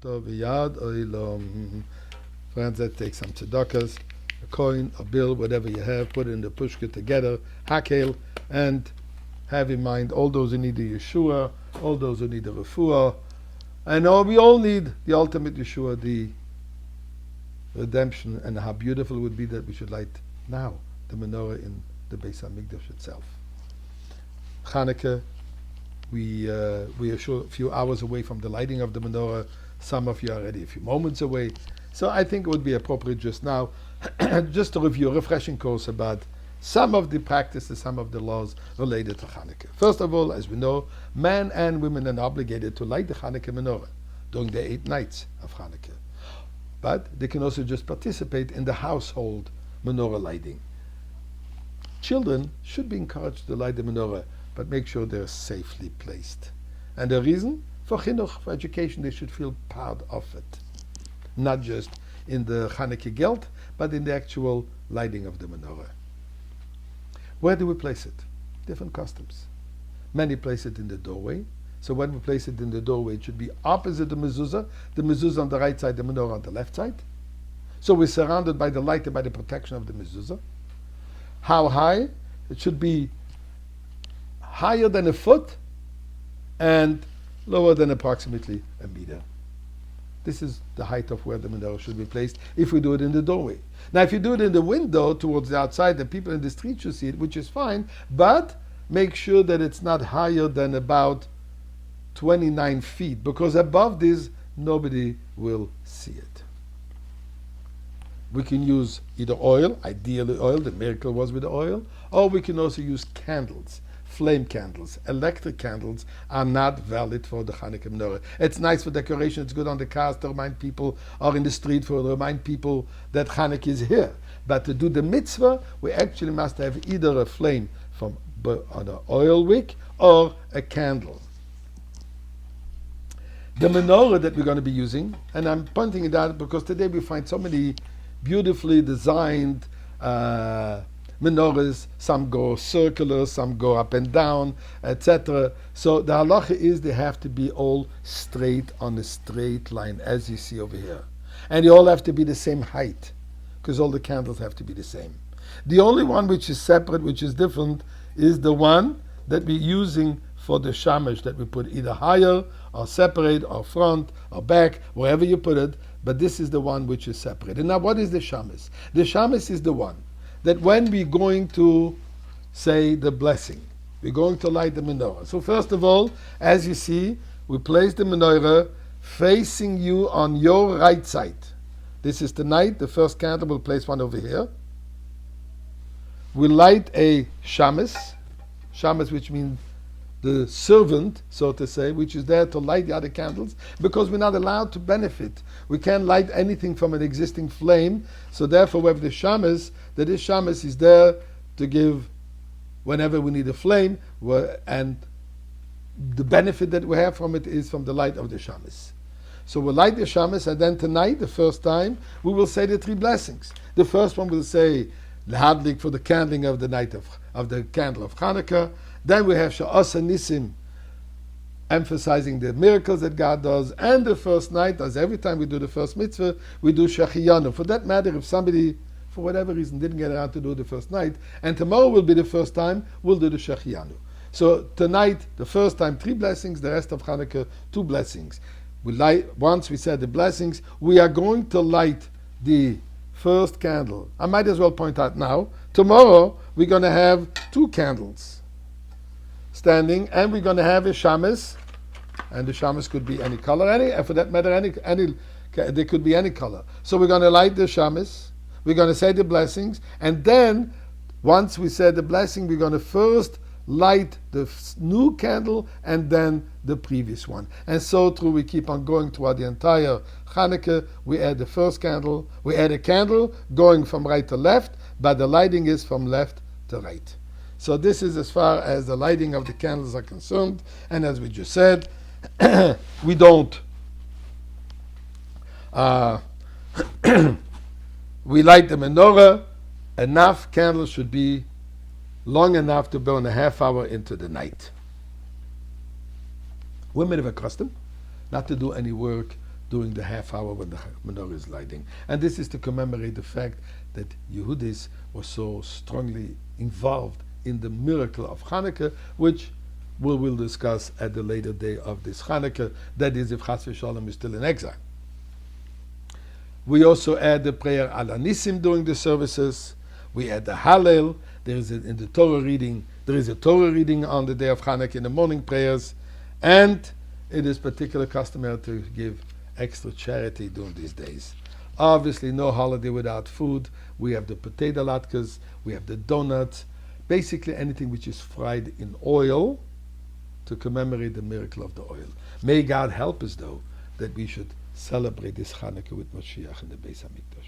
V'yad oilom. Friends, let's take some tzedakahs, a coin, a bill, whatever you have, put it in the pushka together, hakel, and have in mind all those who need a Yeshua, all those who need a refuah, and we all need the ultimate Yeshua, the redemption, and how beautiful it would be that we should light now the menorah in the Beis HaMikdash itself. Chanukah, we are sure a few hours away from the lighting of the menorah. Some of you are already a few moments away. So I think it would be appropriate just now just to review a refreshing course about some of the practices, some of the laws related to Chanukah. First of all, as we know, men and women are obligated to light the Chanukah menorah during the 8 nights of Chanukah. But they can also just participate in the household menorah lighting. Children should be encouraged to light the menorah, but make sure they're safely placed. And the reason? For chinuch, for education, they should feel part of it. Not just in the Chanukah gelt, but in the actual lighting of the menorah. Where do we place it? Different customs. Many place it in the doorway. So when we place it in the doorway, it should be opposite the mezuzah on the right side, the menorah on the left side. So we're surrounded by the light and by the protection of the mezuzah. How high? It should be higher than a foot and lower than approximately a meter. This is the height of where the menorah should be placed if we do it in the doorway. Now, if you do it in the window towards the outside, the people in the street should see it, which is fine, but make sure that it's not higher than about 29 feet, because above this, nobody will see it. We can use either oil, ideally oil, the miracle was with oil, or we can also use candles. Flame candles, electric candles are not valid for the Chanukah menorah. It's nice for decoration, it's good on the cars to remind people, or in the street to remind people that Chanukah is here. But to do the mitzvah, we actually must have either a flame from on an oil wick or a candle. The menorah that we're going to be using, and I'm pointing it out because today we find so many beautifully designed menorahs, some go circular, some go up and down, etc. So the halacha is they have to be all straight on a straight line, as you see over here. And they all have to be the same height, because all the candles have to be the same. The only one which is separate, which is different, is the one that we're using for the shamash, that we put either higher, or separate, or front, or back, wherever you put it, but this is the one which is separate. And now what is the shamash? The shamash is the one that when we're going to say the blessing, we're going to light the menorah. So first of all, as you see, we place the menorah facing you on your right side. This is the night, the first candle, we'll place one over here. We light a shamas, which means the servant, so to say, which is there to light the other candles, because we're not allowed to benefit. We can't light anything from an existing flame, so therefore we have the shamas, that this shamas is there to give whenever we need a flame, and the benefit that we have from it is from the light of the shamas. So we'll light the shamas, and then tonight, the first time, we will say the 3 blessings. The first one will say L'hadlik for the candling of the night of the candle of Chanukah. Then we have Sha'asa Nisim, emphasizing the miracles that God does. And the first night, as every time we do the first mitzvah, we do Shechiyanu. For that matter, if somebody, for whatever reason, didn't get around to do the first night, and tomorrow will be the first time, we'll do the Shechiyanu. So tonight, the first time, 3 blessings, the rest of Chanukah, 2 blessings. We light, once we said the blessings, we are going to light the first candle. I might as well point out now, tomorrow we're going to have 2 candles standing, and we're going to have a shamas, and the shamas could be any color, for that matter, any they could be any color. So we're going to light the shamas, we're going to say the blessings, and then once we said the blessing, we're going to first light the new candle and then the previous one. And so through we keep on going throughout the entire Chanukah. We add the first candle, we add a candle going from right to left, but the lighting is from left to right. So this is as far as the lighting of the candles are concerned. And as we just said, we don't we light the menorah. Enough candles should be long enough to burn a half hour into the night. Women have a custom not to do any work during the half hour when the menorah is lighting. And this is to commemorate the fact that Yehudis were so strongly involved in the miracle of Chanukah, which we will discuss at the later day of this Chanukah, that is if Chas v'Shalom is still in exile. We also add the prayer Al Nisim during the services. We add the Hallel. There is in the Torah reading. There is a Torah reading on the day of Chanukah in the morning prayers, and it is particularly customary to give extra charity during these days. Obviously, no holiday without food. We have the potato latkes. We have the donuts. Basically, anything which is fried in oil to commemorate the miracle of the oil. May God help us, though, that we should celebrate this Chanukah with Mashiach in the Beis Hamikdash.